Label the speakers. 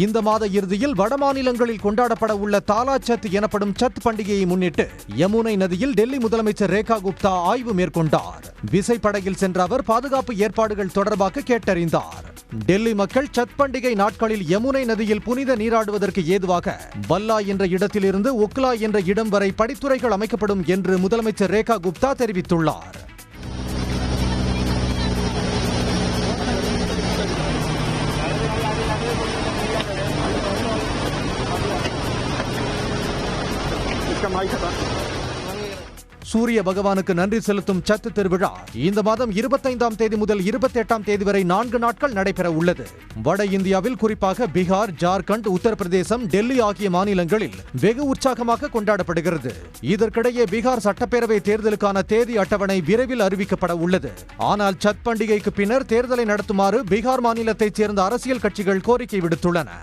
Speaker 1: இந்த மாத இறுதியில் வடமாநிலங்களில் கொண்டாடப்பட உள்ள தாலா சத் எனப்படும் சத் பண்டிகையை முன்னிட்டு யமுனை நதியில் டெல்லி முதலமைச்சர் ரேகா குப்தா ஆய்வு மேற்கொண்டார். விசைப்படகில் சென்ற அவர் பாதுகாப்பு ஏற்பாடுகள் தொடர்பாக கேட்டறிந்தார். டெல்லி மக்கள் சத் பண்டிகை நாட்களில் யமுனை நதியில் புனித நீராடுவதற்கு ஏதுவாக பல்லா என்ற இடத்திலிருந்து உக்லா என்ற இடம் வரை படித்துறைகள் அமைக்கப்படும் என்று முதலமைச்சர் ரேகா குப்தா தெரிவித்துள்ளார். சூரிய பகவானுக்கு நன்றி செலுத்தும் சத் திருவிழா இந்த மாதம் 25ஆம் தேதி முதல் 28ஆம் தேதி வரை 4 நாட்கள் நடைபெற உள்ளது. வட இந்தியாவில் குறிப்பாக பீகார், ஜார்க்கண்ட், உத்தரப்பிரதேசம், டெல்லி ஆகிய மாநிலங்களில் வெகு உற்சாகமாக கொண்டாடப்படுகிறது. இதற்கிடையே பீகார் சட்டப்பேரவை தேர்தலுக்கான தேதி அட்டவணை விரைவில் அறிவிக்கப்பட உள்ளது. ஆனால் சத் பண்டிகைக்கு பின்னர் தேர்தலை நடத்துமாறு பீகார் மாநிலத்தைச் சேர்ந்த அரசியல் கட்சிகள் கோரிக்கை விடுத்துள்ளன.